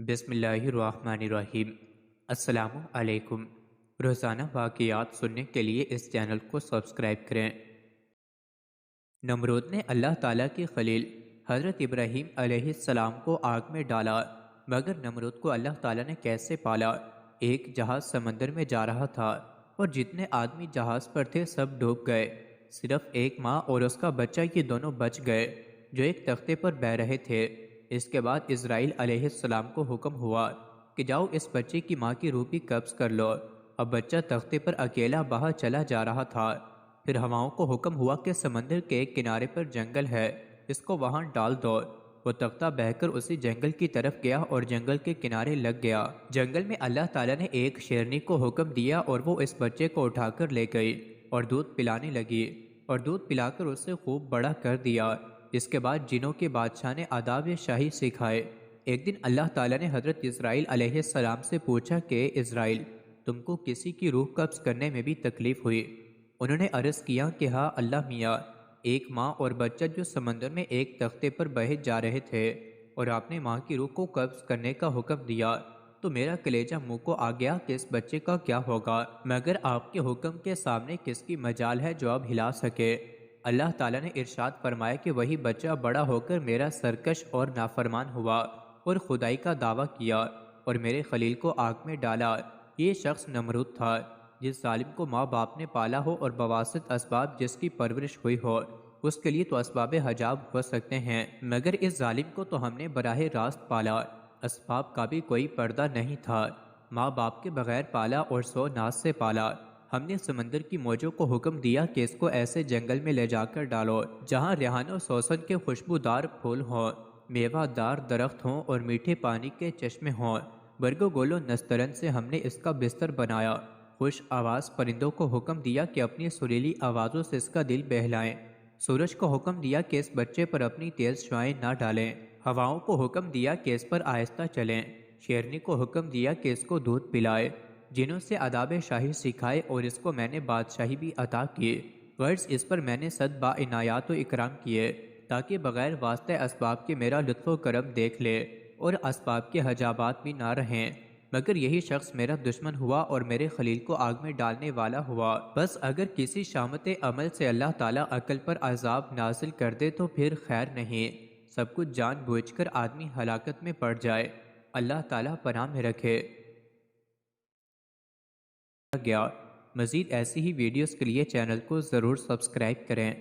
بسم اللہ الرحمن الرحیم۔ السلام علیکم۔ روزانہ واقعات سننے کے لیے اس چینل کو سبسکرائب کریں۔ نمرود نے اللہ تعالیٰ کی خلیل حضرت ابراہیم علیہ السلام کو آگ میں ڈالا، مگر نمرود کو اللہ تعالیٰ نے کیسے پالا؟ ایک جہاز سمندر میں جا رہا تھا اور جتنے آدمی جہاز پر تھے سب ڈوب گئے، صرف ایک ماں اور اس کا بچہ یہ دونوں بچ گئے جو ایک تختے پر بہ رہے تھے۔ اس کے بعد اسرائیل علیہ السلام کو حکم ہوا کہ جاؤ اس بچے کی ماں کی روح بھی قبض کر لو۔ اب بچہ تختے پر اکیلا باہر چلا جا رہا تھا۔ پھر ہواؤں کو حکم ہوا کہ سمندر کے ایک کنارے پر جنگل ہے، اس کو وہاں ڈال دو۔ وہ تختہ بہہ کر اسی جنگل کی طرف گیا اور جنگل کے کنارے لگ گیا۔ جنگل میں اللہ تعالیٰ نے ایک شیرنی کو حکم دیا اور وہ اس بچے کو اٹھا کر لے گئی اور دودھ پلانے لگی اور دودھ پلا کر اسے خوب بڑا کر دیا۔ اس کے بعد جنوں کے بادشاہ نے آداب شاہی سکھائے۔ ایک دن اللہ تعالیٰ نے حضرت اسرائیل علیہ السلام سے پوچھا کہ اسرائیل، تم کو کسی کی روح قبض کرنے میں بھی تکلیف ہوئی؟ انہوں نے عرض کیا کہ ہاں اللہ میاں، ایک ماں اور بچہ جو سمندر میں ایک تختے پر بہے جا رہے تھے اور آپ نے ماں کی روح کو قبض کرنے کا حکم دیا تو میرا کلیجہ منہ کو آ گیا کہ اس بچے کا کیا ہوگا، مگر آپ کے حکم کے سامنے کس کی مجال ہے جو اب ہلا سکے؟ اللہ تعالیٰ نے ارشاد فرمایا کہ وہی بچہ بڑا ہو کر میرا سرکش اور نافرمان ہوا اور خدائی کا دعویٰ کیا اور میرے خلیل کو آگ میں ڈالا۔ یہ شخص نمرود تھا، جس ظالم کو ماں باپ نے پالا ہو اور بواسط اسباب جس کی پرورش ہوئی ہو، اس کے لیے تو اسباب حجاب ہو سکتے ہیں، مگر اس ظالم کو تو ہم نے براہ راست پالا، اسباب کا بھی کوئی پردہ نہیں تھا، ماں باپ کے بغیر پالا اور سو ناز سے پالا۔ ہم نے سمندر کی موجوں کو حکم دیا کہ اس کو ایسے جنگل میں لے جا کر ڈالو جہاں ریحان و سوسن کے خوشبودار پھول ہوں، میوہ دار درخت ہوں اور میٹھے پانی کے چشمے ہوں۔ برگ و گول و نسترن سے ہم نے اس کا بستر بنایا۔ خوش آواز پرندوں کو حکم دیا کہ اپنی سریلی آوازوں سے اس کا دل بہلائیں۔ سورج کو حکم دیا کہ اس بچے پر اپنی تیز شعاعیں نہ ڈالیں۔ ہواؤں کو حکم دیا کہ اس پر آہستہ چلیں۔ شیرنی کو حکم دیا کہ اس کو دودھ پلائے۔ جنوں سے آداب شاہی سکھائے اور اس کو میں نے بادشاہی بھی عطا کی، غرض اس پر میں نے صد با عنایات و اکرام کیے تاکہ بغیر واسطہ اسباب کے میرا لطف و کرم دیکھ لے اور اسباب کے حجابات بھی نہ رہیں، مگر یہی شخص میرا دشمن ہوا اور میرے خلیل کو آگ میں ڈالنے والا ہوا۔ بس اگر کسی شامت عمل سے اللہ تعالیٰ عقل پر عذاب نازل کر دے تو پھر خیر نہیں، سب کچھ جان بوجھ کر آدمی ہلاکت میں پڑ جائے، اللہ تعالیٰ پناہ میں رکھے گیا۔ مزید ایسی ہی ویڈیوز کے لیے چینل کو ضرور سبسکرائب کریں۔